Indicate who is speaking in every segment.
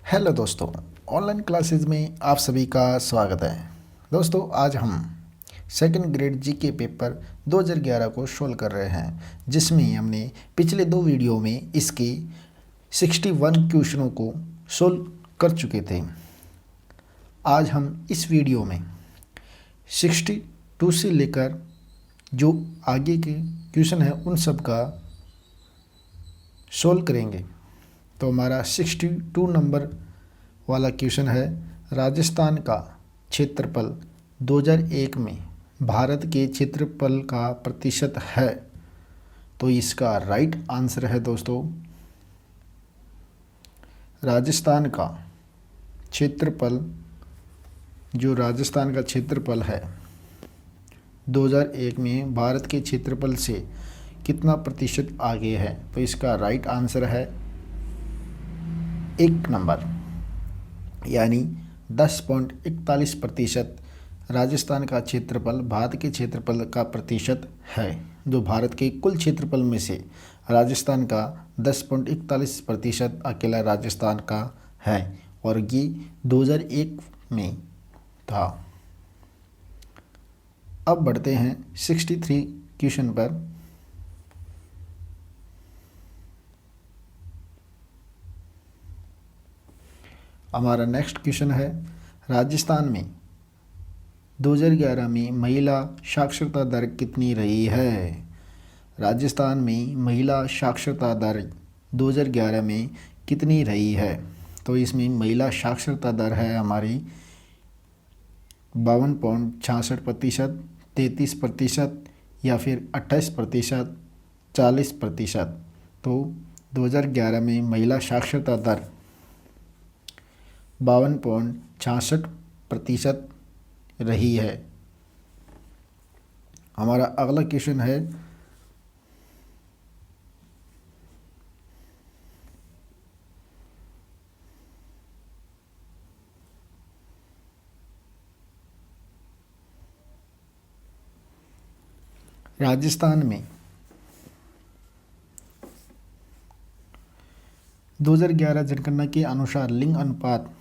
Speaker 1: Hello दोस्तों, online classes में आप सभी का स्वागत है। दोस्तों, आज हम सेकंड ग्रेड जीके पेपर 2011 को सोल्व कर रहे हैं, जिसमें हमने पिछले दो वीडियो में इसके 61 क्वेश्चनों को सोल्व कर चुके थे। आज हम इस वीडियो में 62 से लेकर जो आगे के क्वेश्चन हैं उन सब का सोल्व करेंगे। तो हमारा 62 नंबर वाला क्वेश्चन है, राजस्थान का क्षेत्रफल 2001 में भारत के क्षेत्रफल का प्रतिशत है। तो इसका राइट आंसर है दोस्तों, राजस्थान का क्षेत्रफल, जो राजस्थान का क्षेत्रफल है 2001 में भारत के क्षेत्रफल से कितना प्रतिशत आगे है। तो इसका राइट आंसर है 1 नंबर, यानी 10.41% राजस्थान का क्षेत्रफल भारत के क्षेत्रफल का प्रतिशत है। जो भारत के कुल क्षेत्रफल में से राजस्थान का 10.41% अकेला राजस्थान का है, और ये 2001 में था। अब बढ़ते हैं 63 क्वेश्चन पर। हमारा नेक्स्ट क्वेश्चन है, राजस्थान में 2011 में महिला साक्षरता दर कितनी रही है। राजस्थान में महिला साक्षरता दर 2011 में कितनी रही है। तो इसमें महिला साक्षरता दर है हमारी 52.66%, 33% या फिर 28%, 40%। तो 2011 में महिला साक्षरता दर 52.66% रही है। हमारा अगला क्वेश्चन है, राजस्थान में 2011 जनगणना के अनुसार लिंग अनुपात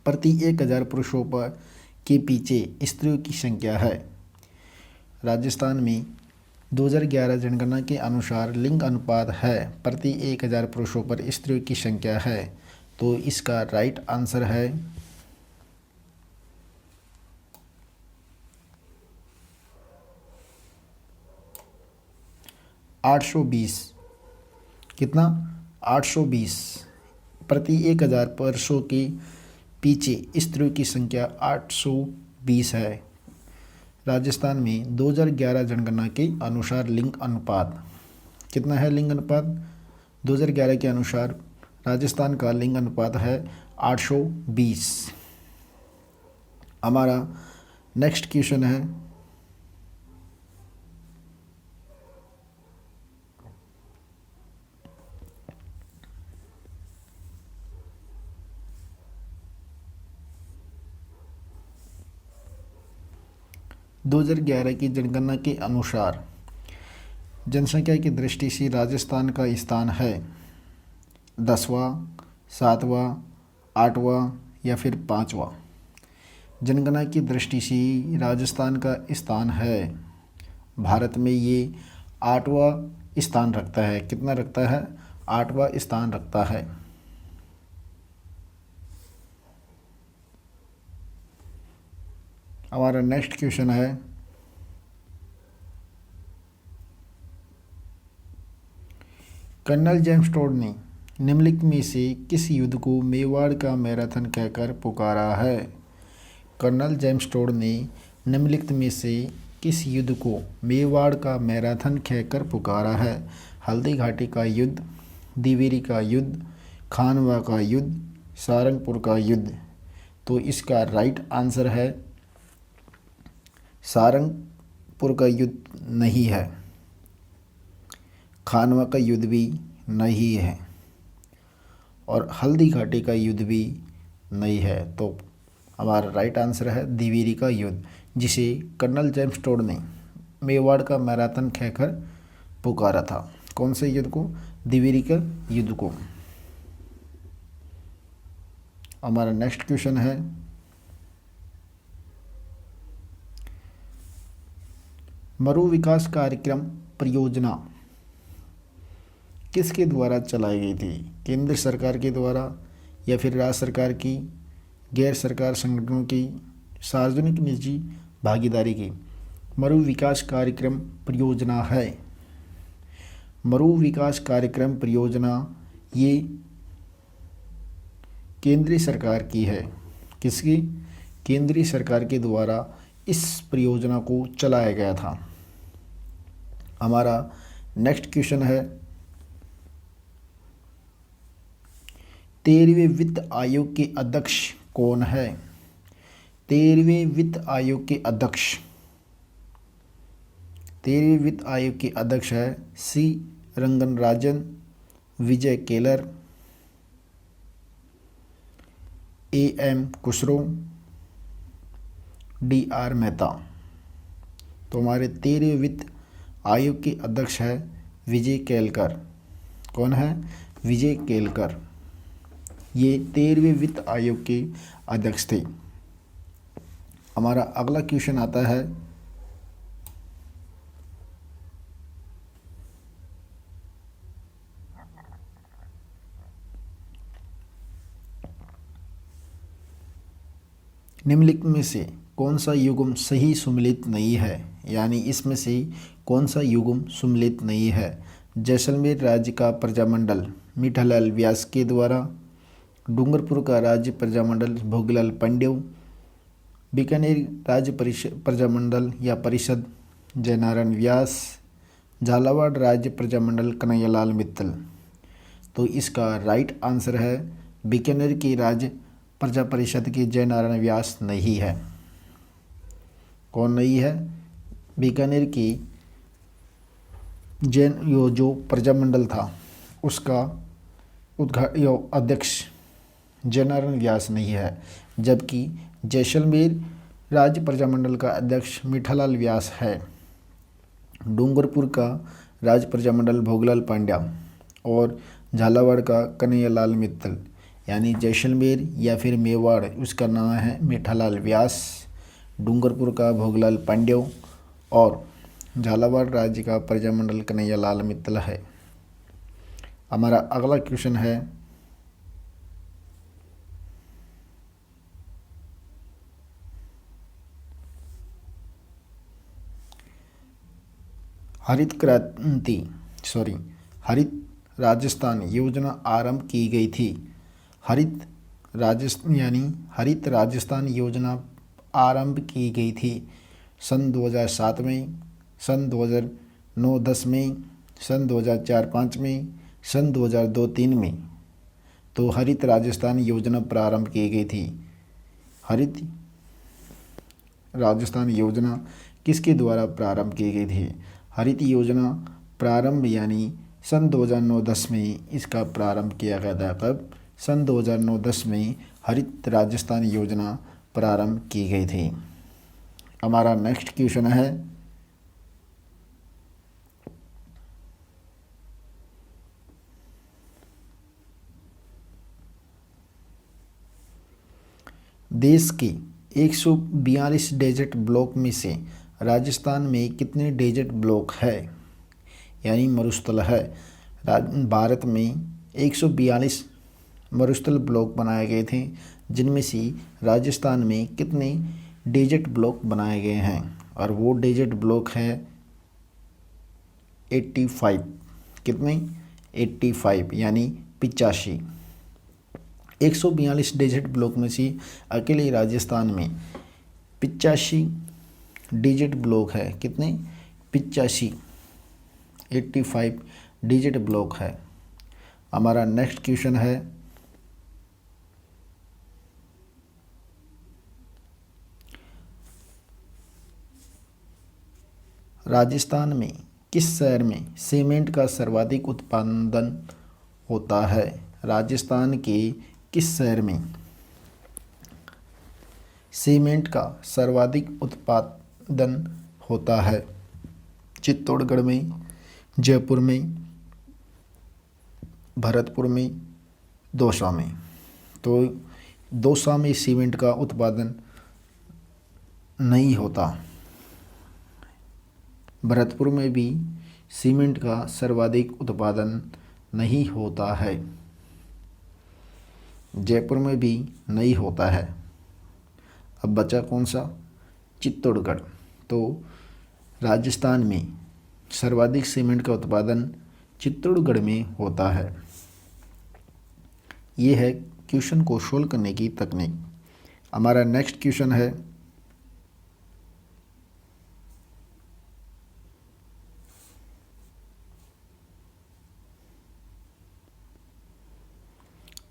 Speaker 1: प्रति 1000 पुरुषों पर के पीछे स्त्रियों की संख्या है। राजस्थान में 2011 जनगणना के अनुसार लिंग अनुपात है प्रति 1000 पुरुषों पर स्त्रियों की संख्या है। तो इसका राइट आंसर है 820। कितना? 820 प्रति 1000 पुरुषों के पीछे स्त्रियों की संख्या 820 है। राजस्थान में 2011 जनगणना के अनुसार लिंग अनुपात कितना है? लिंग अनुपात 2011 के अनुसार राजस्थान का लिंग अनुपात है 820। हमारा नेक्स्ट क्वेश्चन है, दो 2011 की जनगणना के अनुसार जनसंख्या की दृष्टि से राजस्थान का स्थान है 10वां, 7वां, 8वां या फिर 5वां। जनगणना की दृष्टि से राजस्थान का स्थान है भारत में ये 8वां स्थान रखता है। कितना रखता है? 8वां स्थान रखता है। हमारा नेक्स्ट क्वेश्चन है, कर्नल जेम्स टोड ने निम्नलिखित में से किस युद्ध को मेवाड़ का मैराथन कहकर पुकारा है। कर्नल जेम्स टोड ने निम्नलिखित में से किस युद्ध को मेवाड़ का मैराथन कहकर पुकारा है। हल्दी घाटी का युद्ध, दिवेरी का युद्ध, खानवा का युद्ध, सारंगपुर का युद्ध। तो इसका राइट आंसर है सारंगपुर का युद्ध नहीं है, खानवा का युद्ध भी नहीं है, और हल्दी घाटी का युद्ध भी नहीं है। तो हमारा राइट आंसर है दिवेरी का युद्ध, जिसे कर्नल जेम्स टोड ने मेवाड़ का मैराथन कहकर पुकारा था। कौन से युद्ध को? दिवेरी का युद्ध को। हमारा नेक्स्ट क्वेश्चन है, मरु विकास कार्यक्रम परियोजना किसके द्वारा चलाई गई थी? केंद्र सरकार के द्वारा या फिर राज्य सरकार की, गैर सरकार संगठनों की, सार्वजनिक निजी भागीदारी की? मरु विकास कार्यक्रम परियोजना है। मरु विकास कार्यक्रम परियोजना ये केंद्रीय सरकार की है। किसकी? केंद्रीय सरकार के द्वारा इस परियोजना को चलाया गया था। हमारा नेक्स्ट क्वेश्चन है, 13वें वित्त आयोग के अध्यक्ष कौन है? 13वें वित्त आयोग के अध्यक्ष, 13वें वित्त आयोग के अध्यक्ष है C Rangarajan, Vijay Kelkar, M Khusro, DR Mehta. तो हमारे 13वें वित्त आयोग के अध्यक्ष है विजय केलकर। कौन है? विजय केलकर। ये 13वें वित्त आयोग के अध्यक्ष थे। हमारा अगला क्वेश्चन आता है, निम्नलिखित में से कौन सा युग्म सही सुमेलित नहीं है? यानी इसमें से कौन सा युग्म सुमेलित नहीं है? जैसलमेर राज्य का प्रजामंडल मीठालाल व्यास के द्वारा, डूंगरपुर का राज्य प्रजामंडल भोगीलाल पांड्य, बीकानेर राज्य प्रजामंडल या परिषद जयनारायण व्यास, झालावाड़ राज्य प्रजामंडल कन्हैयालाल मित्तल। तो इसका राइट आंसर है बीकानेर की राज्य प्रजा परिषद के जयनारायण व्यास नहीं है। कौन नहीं है? बीकानेर की जो प्रजामंडल था उसका अध्यक्ष जयनारायण व्यास नहीं है, जबकि जैसलमेर राज्य प्रजामंडल का अध्यक्ष मीठालाल व्यास है। डूंगरपुर का राज्य प्रजामंडल भोगीलाल पांड्या और झालावाड़ का कन्हैयालाल मित्तल। यानी जैसलमेर या फिर मेवाड़ उसका नाम है मीठालाल व्यास, डूंगरपुर का भोगीलाल पांड्य और झालावाड़ राज्य का प्रजामंडल कन्हैयालाल मित्तल है। हमारा अगला क्वेश्चन है, हरित राजस्थान योजना आरंभ की गई थी। हरित राजस्थान योजना आरंभ की गई थी सन 2007 में, सन 2009-10 में, सन 2004-5 में, सन 2002-3 में। तो हरित राजस्थान योजना प्रारंभ की गई थी। हरित राजस्थान योजना किसके द्वारा प्रारंभ की गई थी? हरित योजना प्रारंभ यानी सन 2009-10 में इसका प्रारंभ किया गया था। कब? सन 2009-10 में हरित राजस्थान योजना प्रारंभ की गई थी। हमारा नेक्स्ट क्वेश्चन है, देश के 142 डेजर्ट ब्लॉक में से राजस्थान में कितने डेजर्ट ब्लॉक है? यानी मरुस्थल है। भारत में 142 मरुस्थल ब्लॉक बनाए गए थे, जिनमें से राजस्थान में कितने डेजर्ट ब्लॉक बनाए गए हैं? और वो डेजर्ट ब्लॉक है 85। कितने? 85 यानी 85। 142 डेजर्ट ब्लॉक में से अकेले राजस्थान में 85 डेजर्ट ब्लॉक है। कितने? 85, 85 डेजर्ट ब्लॉक है। हमारा नेक्स्ट क्वेश्चन है, राजस्थान में किस शहर में सीमेंट का सर्वाधिक उत्पादन होता है? राजस्थान के किस शहर में सीमेंट का सर्वाधिक उत्पादन होता है? चित्तौड़गढ़ में, जयपुर में, भरतपुर में, दौसा में। तो दौसा में सीमेंट का उत्पादन नहीं होता। भरतपुर में भी सीमेंट का सर्वाधिक उत्पादन नहीं होता है। जयपुर में भी नहीं होता है। अब बचा कौन सा? चित्तौड़गढ़। तो राजस्थान में सर्वाधिक सीमेंट का उत्पादन चित्तौड़गढ़ में होता है। ये है क्वेश्चन को सोल्व करने की तकनीक। हमारा नेक्स्ट क्वेश्चन है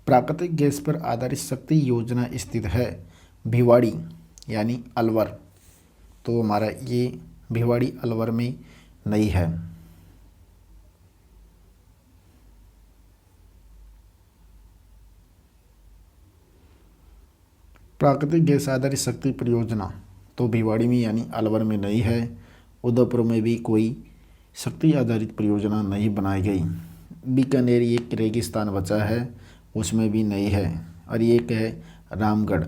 Speaker 1: प्राकृतिक गैस पर आधारित शक्ति योजना स्थित है भिवाड़ी यानी अलवर। तो हमारा ये भिवाड़ी अलवर में नहीं है। प्राकृतिक गैस आधारित शक्ति परियोजना तो भिवाड़ी में यानी अलवर में नहीं है। उदयपुर में भी कोई शक्ति आधारित परियोजना नहीं बनाई गई। बीकानेर एक रेगिस्तान बचा है, उसमें भी नहीं है। और ये एक है रामगढ़।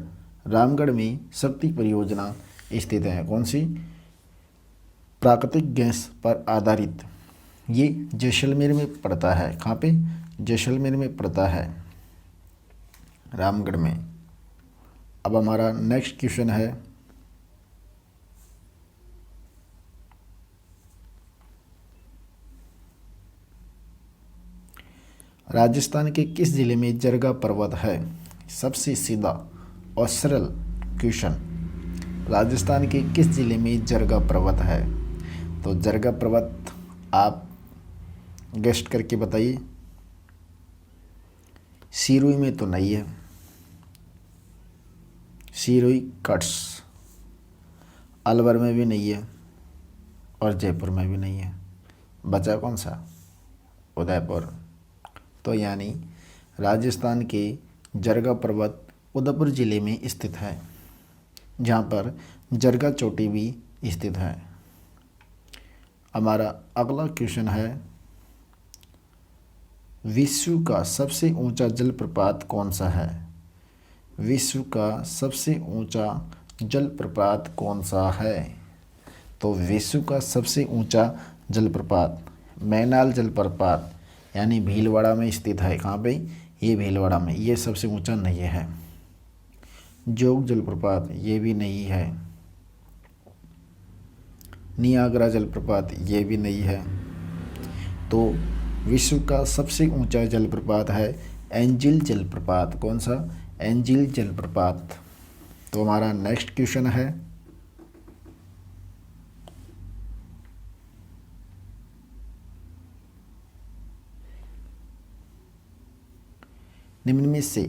Speaker 1: रामगढ़ में शक्ति परियोजना स्थित है। कौन सी? प्राकृतिक गैस पर आधारित। ये जैसलमेर में पड़ता है। कहाँ पे? जैसलमेर में पड़ता है, रामगढ़ में। अब हमारा नेक्स्ट क्वेश्चन है राजस्थान के किस जिले में जरगा पर्वत है? सबसे सीधा और सरल क्वेश्चन। राजस्थान के किस जिले में जरगा पर्वत है? तो जरगा पर्वत आप गेस्ट करके बताइए। सिरोही में तो नहीं है। सिरोही कट्स। अलवर में भी नहीं है और जयपुर में भी नहीं है। बचा कौन सा? उदयपुर। तो यानी राजस्थान के जरगा पर्वत उदयपुर ज़िले में स्थित है, जहाँ पर जरगा चोटी भी स्थित है। हमारा अगला क्वेश्चन है विश्व का सबसे ऊंचा जलप्रपात कौन सा है? विश्व का सबसे ऊंचा जलप्रपात कौन सा है? तो विश्व का सबसे ऊंचा जलप्रपात मैनाल जलप्रपात यानी भीलवाड़ा में स्थित है। कहाँ पे? ये भीलवाड़ा में। ये सबसे ऊंचा नहीं है। जोग जलप्रपात ये भी नहीं है। नियाग्रा जलप्रपात ये भी नहीं है। तो विश्व का सबसे ऊंचा जलप्रपात है एंजिल जलप्रपात। कौन सा? एंजिल जलप्रपात। तो हमारा नेक्स्ट क्वेश्चन है निम्न में से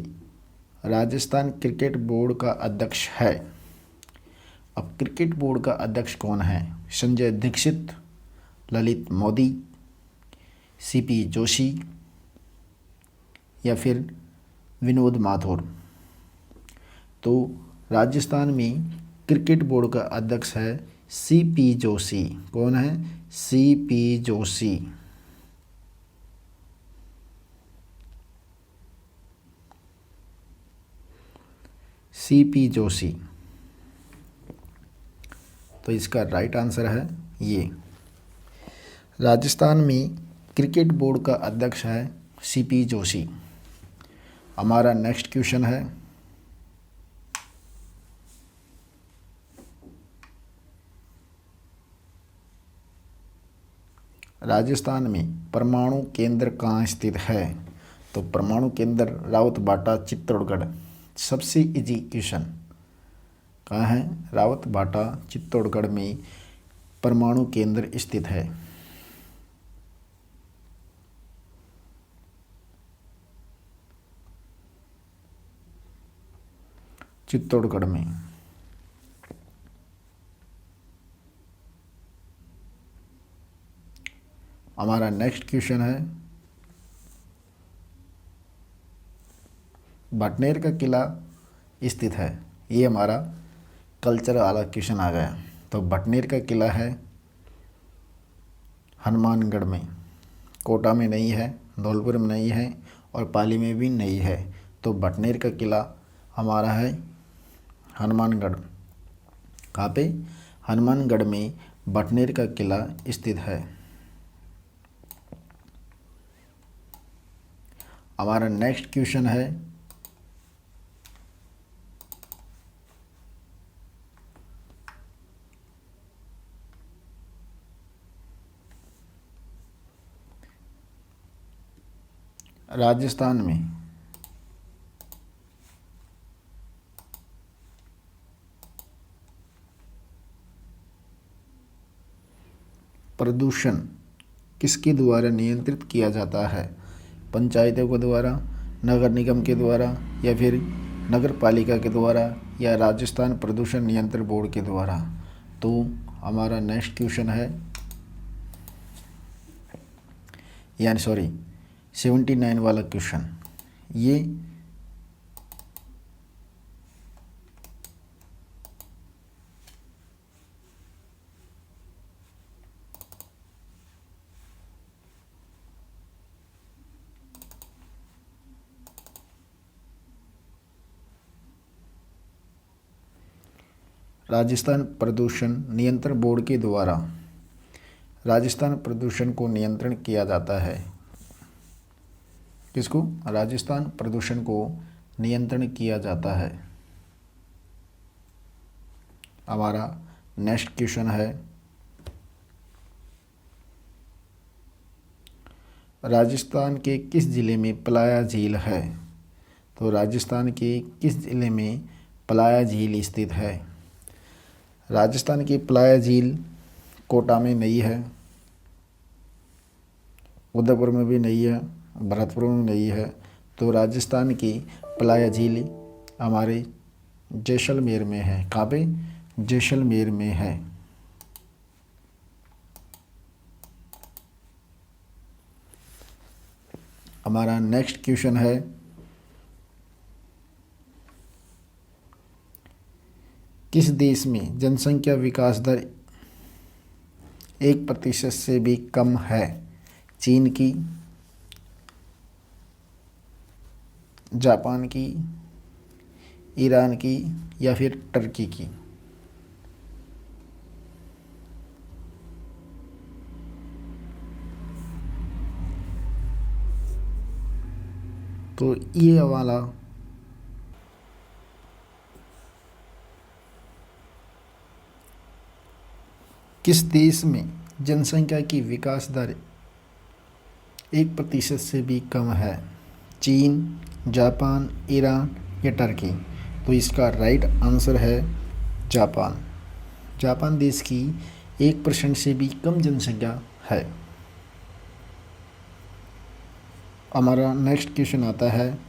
Speaker 1: राजस्थान क्रिकेट बोर्ड का अध्यक्ष है। अब क्रिकेट बोर्ड का अध्यक्ष कौन है? संजय दीक्षित, ललित मोदी, सीपी जोशी या फिर विनोद माथुर। तो राजस्थान में क्रिकेट बोर्ड का अध्यक्ष है सीपी जोशी। कौन है? सीपी जोशी। सीपी जोशी। तो इसका राइट आंसर है ये। राजस्थान में क्रिकेट बोर्ड का अध्यक्ष है सीपी जोशी। हमारा नेक्स्ट क्वेश्चन है राजस्थान में परमाणु केंद्र कहाँ स्थित है? तो परमाणु केंद्र रावतभाटा चित्तौड़गढ़। सबसे इजी क्वेश्चन। कहाँ है? रावतभाटा चित्तौड़गढ़ में परमाणु केंद्र स्थित है। चित्तौड़गढ़ में। हमारा नेक्स्ट क्वेश्चन है भटनेर का किला स्थित है। ये हमारा कल्चर वाला क्वेश्चन आ गया। तो भटनेर का किला है हनुमानगढ़ में। कोटा में नहीं है, धौलपुर में नहीं है और पाली में भी नहीं है। तो भटनेर का किला हमारा है हनुमानगढ़। कहाँ पे? हनुमानगढ़ में बटनेर का किला स्थित है। हमारा नेक्स्ट क्वेश्चन है राजस्थान में प्रदूषण किसके द्वारा नियंत्रित किया जाता है? पंचायतों के द्वारा, नगर निगम के द्वारा, या फिर नगर पालिका के द्वारा, या राजस्थान प्रदूषण नियंत्रण बोर्ड के द्वारा? तो हमारा नेक्स्ट क्वेश्चन है यानी 79 वाला क्वेश्चन। ये राजस्थान प्रदूषण नियंत्रण बोर्ड के द्वारा राजस्थान प्रदूषण को नियंत्रण किया जाता है। किसको? राजस्थान प्रदूषण को नियंत्रण किया जाता है। हमारा नेक्स्ट क्वेश्चन है राजस्थान के किस जिले में पलाया झील है? तो राजस्थान के किस जिले में पलाया झील स्थित है? राजस्थान की पलाया झील कोटा में नहीं है, उदयपुर में भी नहीं है, भरतपुर में नहीं है। तो राजस्थान की पलाया झील हमारे जैसलमेर में है। कहाँ पे? जैसलमेर में है। हमारा नेक्स्ट क्वेश्चन है किस देश में जनसंख्या विकास दर 1% से भी कम है? चीन की, जापान की, ईरान की, या फिर टर्की की? तो ये वाला किस देश में जनसंख्या की विकास दर 1% से भी कम है? चीन, जापान, ईरान या टर्की? तो इसका राइट आंसर है जापान। जापान देश की 1% से भी कम जनसंख्या है। हमारा नेक्स्ट क्वेश्चन आता है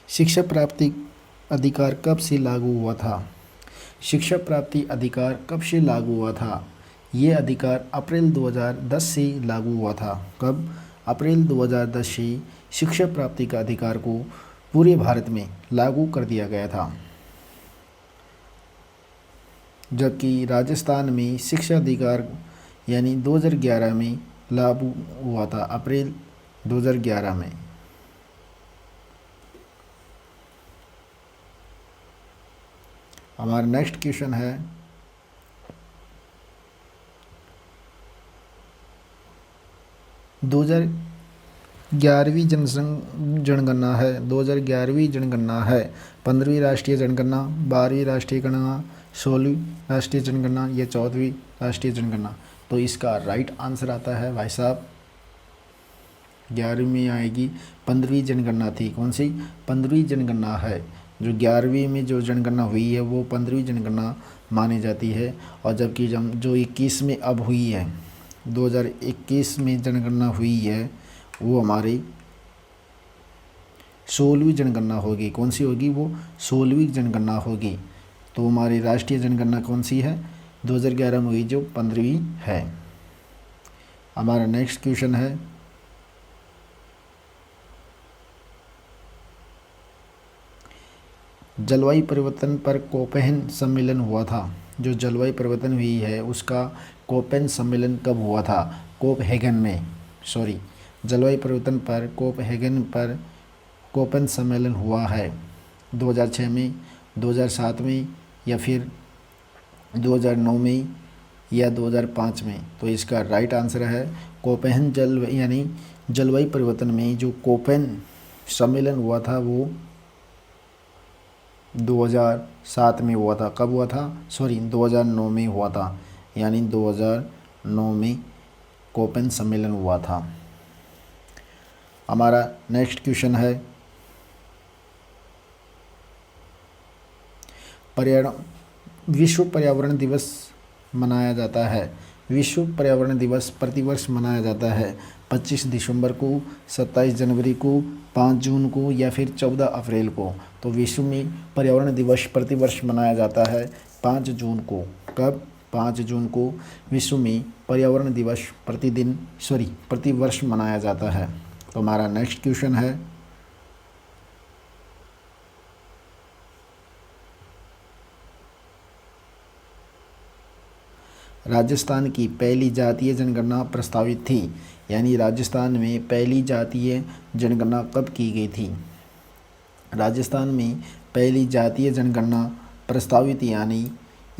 Speaker 1: शिक्षा प्राप्ति अधिकार कब से लागू हुआ था? शिक्षा प्राप्ति अधिकार कब से लागू हुआ था? ये अधिकार अप्रैल 2010 से लागू हुआ था। कब? अप्रैल 2010 से शिक्षा प्राप्ति का अधिकार को पूरे भारत में लागू कर दिया गया था। जबकि राजस्थान में शिक्षा अधिकार यानी 2011 में लागू हुआ था, अप्रैल 2011 में। हमारा नेक्स्ट क्वेश्चन है 2011वीं जनगणना है। 2011वीं जनगणना है 15वीं राष्ट्रीय जनगणना, 12वीं राष्ट्रीय गणना, 16वीं राष्ट्रीय जनगणना या 14वीं राष्ट्रीय जनगणना? तो इसका राइट आंसर आता है भाई साहब 11वीं में आएगी। 15वीं जनगणना थी। कौन सी? 15वीं जनगणना है। जो 11वीं में जो जनगणना हुई है वो 15वीं जनगणना मानी जाती है। और जबकि जो 21 में अब हुई है, 2021 में जनगणना हुई है, वो हमारी 16वीं जनगणना होगी। कौन सी होगी? वो 16वीं जनगणना होगी। तो हमारी राष्ट्रीय जनगणना कौन सी है? 2011 में हुई, जो 15वीं है। हमारा नेक्स्ट क्वेश्चन है जलवायु परिवर्तन पर कोपेन सम्मेलन हुआ था। जो जलवायु परिवर्तन हुई है उसका कोपेन सम्मेलन कब हुआ था? कोपहेगन में जलवायु परिवर्तन पर कोपहेगन पर कोपन सम्मेलन हुआ है? 2006 में, 2007 में, या फिर 2009 में, या 2005 में? तो इसका राइट आंसर है कोपेन यानी जलवायु परिवर्तन में जो कोपेन सम्मेलन हुआ था वो 2007 में हुआ था। कब हुआ था? 2009 में हुआ था, यानी 2009 में कोपेन सम्मेलन हुआ था। हमारा नेक्स्ट क्वेश्चन है विश्व पर्यावरण दिवस मनाया जाता है। विश्व पर्यावरण दिवस प्रतिवर्ष मनाया जाता है 25 दिसंबर को, 27 जनवरी को, 5 जून को, या फिर 14 अप्रैल को? तो विश्व में पर्यावरण दिवस प्रतिवर्ष मनाया जाता है 5 जून को। कब? 5 जून को विश्व में पर्यावरण दिवस प्रतिवर्ष मनाया जाता है। तो हमारा नेक्स्ट क्वेश्चन है राजस्थान की पहली जातीय जनगणना प्रस्तावित थी, यानी राजस्थान में पहली जातीय जनगणना कब की गई थी? राजस्थान में पहली जातीय जनगणना प्रस्तावित यानी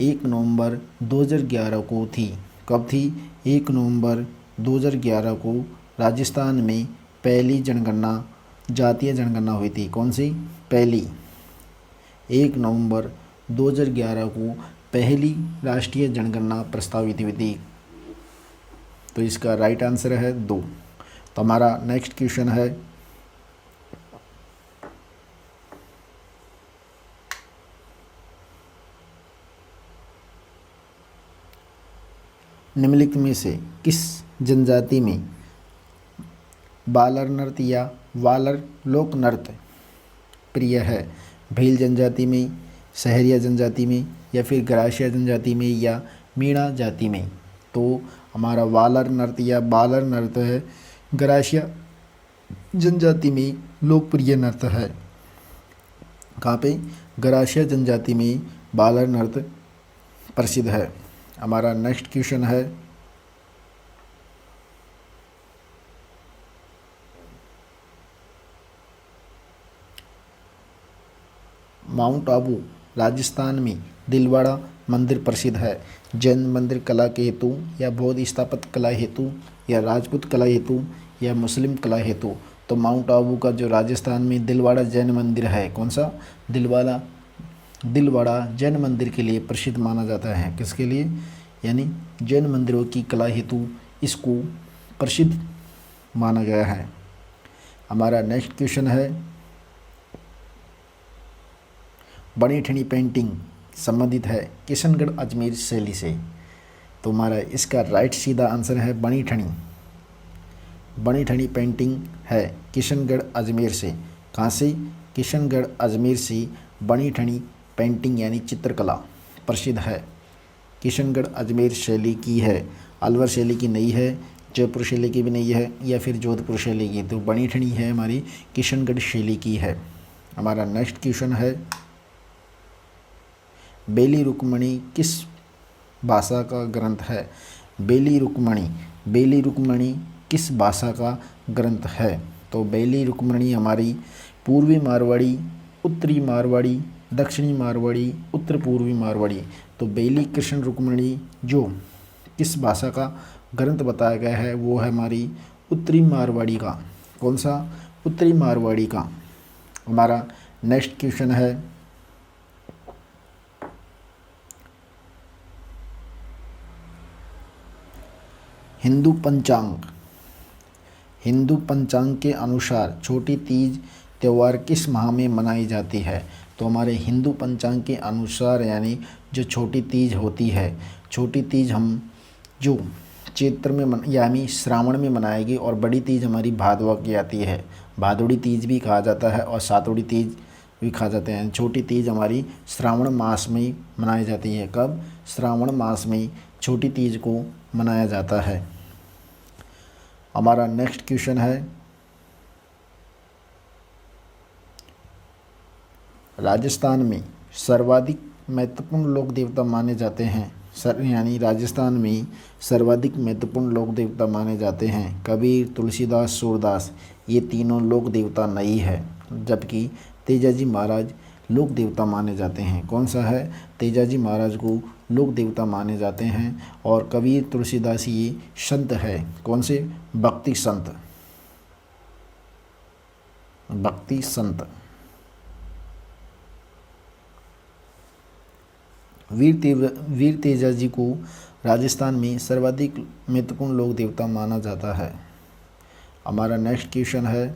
Speaker 1: 1 नवंबर 2011 को थी। कब थी? 1 नवंबर 2011 को राजस्थान में पहली जातीय जनगणना हुई थी। कौन सी? पहली 1 नवंबर 2011 को पहली राष्ट्रीय जनगणना प्रस्तावित हुई थी। तो इसका राइट आंसर है 2। तो हमारा नेक्स्ट क्वेश्चन है निम्नलिखित में से किस जनजाति में बालर नृत्य या वालर लोक नृत्य प्रिय है? भील जनजाति में, सहरिया जनजाति में, या फिर ग्रासिया जनजाति में, या मीणा जाति में? तो हमारा वालर नृत्य या बालर नृत्य है ग्रासिया जनजाति में लोकप्रिय नृत्य है। कहाँ पे? ग्रासिया जनजाति में बालर नृत्य प्रसिद्ध है। हमारा नेक्स्ट क्वेश्चन है माउंट आबू राजस्थान में दिलवाड़ा मंदिर प्रसिद्ध है। जैन मंदिर कला के हेतु, या बौद्ध स्थापत्य कला हेतु, या राजपूत कला हेतु, या मुस्लिम कला हेतु? तो माउंट आबू का जो राजस्थान में दिलवाड़ा जैन मंदिर है, कौन सा? दिलवाड़ा जैन मंदिर के लिए प्रसिद्ध माना जाता है। किसके लिए? यानी जैन मंदिरों की कला हेतु इसको प्रसिद्ध माना गया है। हमारा नेक्स्ट क्वेश्चन है बनी ठनी पेंटिंग संबंधित है किशनगढ़ अजमेर शैली से। तो हमारा इसका राइट सीधा आंसर है बनी ठनी पेंटिंग है किशनगढ़ अजमेर से। कहाँ से? किशनगढ़ अजमेर से बनी ठनी पेंटिंग यानी चित्रकला प्रसिद्ध है। किशनगढ़ अजमेर शैली की है, अलवर शैली की नहीं है, जयपुर शैली की भी नहीं है, या फिर जोधपुर शैली की। तो बनी ठनी है हमारी किशनगढ़ शैली की है। हमारा नेक्स्ट क्वेश्चन है बेली रुक्मणी किस भाषा का ग्रंथ है? बेली रुक्मणी किस भाषा का ग्रंथ है? तो बेली रुक्मणी हमारी पूर्वी मारवाड़ी, उत्तरी मारवाड़ी, दक्षिणी मारवाड़ी, उत्तर पूर्वी मारवाड़ी। तो बेली कृष्ण रुक्मणी जो किस भाषा का ग्रंथ बताया गया है वो है हमारी उत्तरी मारवाड़ी का। कौन सा? उत्तरी मारवाड़ी का। हमारा नेक्स्ट क्वेश्चन है हिंदू पंचांग के अनुसार छोटी तीज त्यौहार किस माह में मनाई जाती है? तो हमारे हिंदू पंचांग के अनुसार यानी जो छोटी तीज होती है, छोटी तीज हम जो चैत्र में यानी श्रावण में मनाएगी, और बड़ी तीज हमारी भादवा की आती है। भादोड़ी तीज भी कहा जाता है और सातोड़ी तीज भी कहा जाते हैं। छोटी तीज हमारी श्रावण मास में मनाई जाती है। कब? श्रावण मास में छोटी तीज को मनाया जाता है। हमारा नेक्स्ट क्वेश्चन है राजस्थान में सर्वाधिक महत्वपूर्ण लोक देवता माने जाते हैं यानी राजस्थान में सर्वाधिक महत्वपूर्ण लोक देवता माने जाते हैं कबीर, तुलसीदास, सूरदास, ये तीनों लोक देवता नहीं है, जबकि तेजाजी महाराज लोक देवता माने जाते हैं। कौन सा है? तेजाजी महाराज को लोक देवता माने जाते हैं। और कबीर, तुलसीदास ये संत है। कौन से? भक्ति संत, भक्ति संत। वीर तेजाजी को राजस्थान में सर्वाधिक महत्वपूर्ण लोक देवता माना जाता है। हमारा नेक्स्ट क्वेश्चन है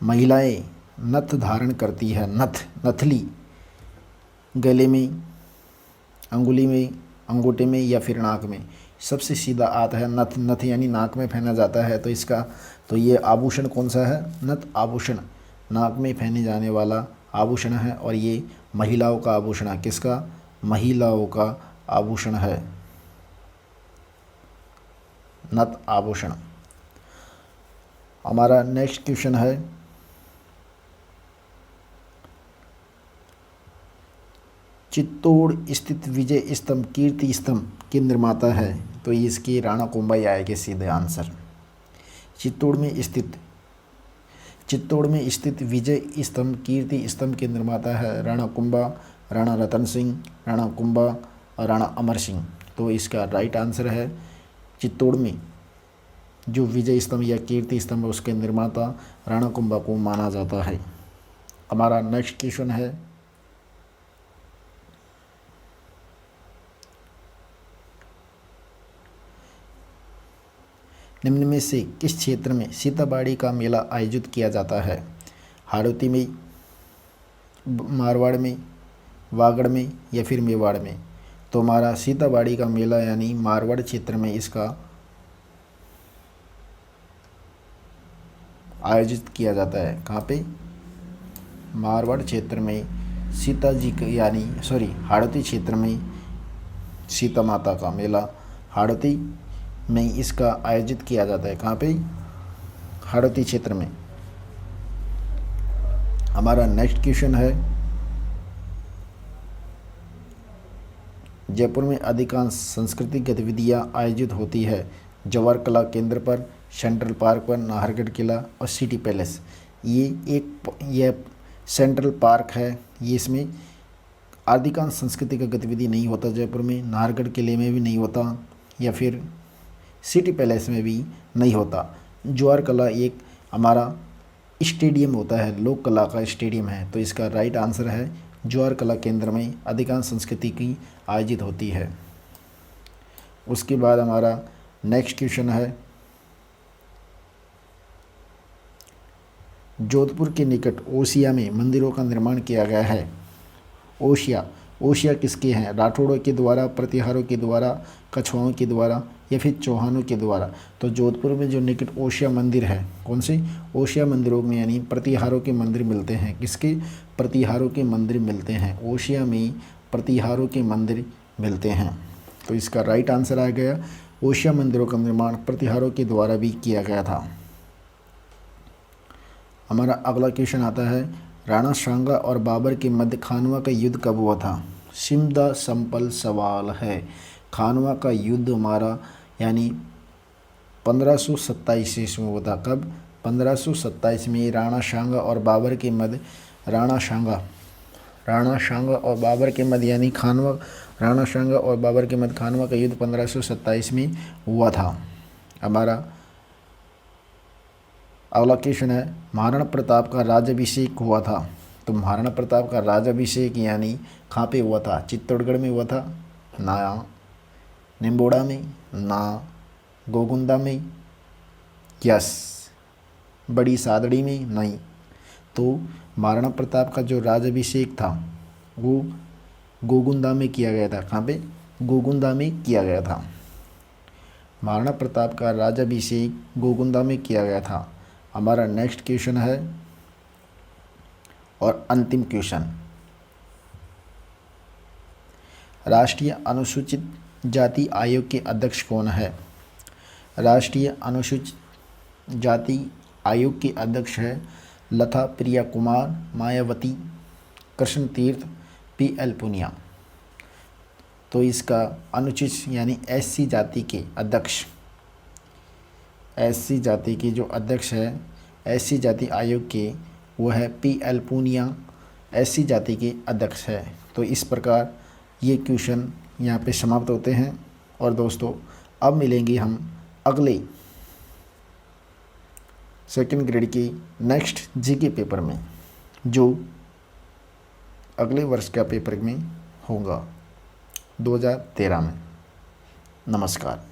Speaker 1: महिलाएं नथ धारण करती है। नथली गले में, अंगुली में, अंगूठे में या फिर नाक में। सबसे सीधा आता है नथ यानी नाक में पहना जाता है। तो ये आभूषण कौन सा है? नथ आभूषण नाक में पहने जाने वाला आभूषण है। और ये महिलाओं का आभूषण है। किसका? महिलाओं का आभूषण है नथ आभूषण। हमारा नेक्स्ट क्वेश्चन है चित्तौड़ स्थित विजय स्तंभ कीर्ति स्तंभ के निर्माता है। तो इसकी राणा कुंभा ही आएगा सीधे आंसर। चित्तौड़ में स्थित विजय स्तंभ कीर्ति स्तंभ के निर्माता है राणा कुंभा, राणा रतन सिंह, राणा कुंभा और राणा अमर सिंह। तो इसका राइट आंसर है चित्तौड़ में जो विजय स्तंभ या कीर्ति स्तंभ है उसके निर्माता राणा कुंभा को माना जाता है। हमारा नेक्स्ट क्वेश्चन है निम्न में से किस क्षेत्र में सीताबाड़ी का मेला आयोजित किया जाता है? हाड़ौती में, मारवाड़ में, वागड़ में या फिर मेवाड़ में। तो हमारा सीताबाड़ी का मेला यानी मारवाड़ क्षेत्र में इसका आयोजित किया जाता है। कहाँ पे? मारवाड़ क्षेत्र में सीता जी हाड़ौती क्षेत्र में सीता माता का मेला हाड़ौती में इसका आयोजित किया जाता है। कहाँ पे? हाड़ौती क्षेत्र में। हमारा नेक्स्ट क्वेश्चन है जयपुर में अधिकांश सांस्कृतिक गतिविधियां आयोजित होती है जवाहर कला केंद्र पर, सेंट्रल पार्क पर, नाहरगढ़ किला और सिटी पैलेस। ये सेंट्रल पार्क है। ये इसमें अधिकांश सांस्कृतिक गतिविधि नहीं होता जयपुर में, नाहरगढ़ किले में भी नहीं होता या फिर सिटी पैलेस में भी नहीं होता। जवाहर कला एक हमारा स्टेडियम होता है, लोक कला का स्टेडियम है। तो इसका राइट आंसर है जवाहर कला केंद्र में अधिकांश संस्कृति की आयोजित होती है। उसके बाद हमारा नेक्स्ट क्वेश्चन है जोधपुर के निकट ओसिया में मंदिरों का निर्माण किया गया है। ओसिया किसके हैं? राठौड़ों के द्वारा, प्रतिहारों के द्वारा, कछुआओं के द्वारा या फिर चौहानों के द्वारा। तो जोधपुर में जो निकट ओसिया मंदिर है, कौन से? ओसिया मंदिरों में यानी प्रतिहारों के मंदिर मिलते हैं। किसके? प्रतिहारों के मंदिर मिलते हैं। ओसिया में प्रतिहारों के मंदिर मिलते हैं। तो इसका राइट आंसर आ गया ओसिया मंदिरों का निर्माण प्रतिहारों के द्वारा भी किया गया था। हमारा अगला क्वेश्चन आता है राणा सांगा और बाबर के मध्य खानवा का युद्ध कब हुआ था? सिमदा संपल सवाल है। खानवा का युद्ध हमारा यानी 1527 ईस्वी में हुआ था। कब? 1527 में राणा सांगा और बाबर के मध्य राणा सांगा और बाबर के मध्य यानी खानवा राणा सांगा और बाबर के मध्य खानवा का युद्ध 1527 में हुआ था। हमारा अगला क्वेश्चन है महाराणा प्रताप का राज्याभिषेक हुआ था। तो महाराणा प्रताप का राज्याभिषेक यानी कहाँ पे हुआ था? चित्तौड़गढ़ में हुआ था? ना निम्बोड़ा में, ना गोगुंदा में, यस बड़ी सादड़ी में, नहीं। तो महाराणा प्रताप का जो राज्याभिषेक था वो गोगुंदा में किया गया था। कहाँ पे? गोगुंदा में किया गया था। महाराणा प्रताप का राज्याभिषेक गोगुंदा में किया गया था। हमारा नेक्स्ट क्वेश्चन है और अंतिम क्वेश्चन राष्ट्रीय अनुसूचित जाति आयोग के अध्यक्ष कौन है? राष्ट्रीय अनुसूचित जाति आयोग के अध्यक्ष है लता प्रिया कुमार, मायावती, कृष्ण तीर्थ, PL पुनिया। तो इसका अनुचित यानी एससी जाति के अध्यक्ष, एससी जाति की जो अध्यक्ष है एससी जाति आयोग के, वो है पीएल पूनिया, एससी जाति के अध्यक्ष है। तो इस प्रकार ये क्वेश्चन यहाँ पे समाप्त होते हैं। और दोस्तों अब मिलेंगे हम अगले सेकंड ग्रेड की नेक्स्ट जीके पेपर में, जो अगले वर्ष का पेपर में होगा 2013 में। नमस्कार।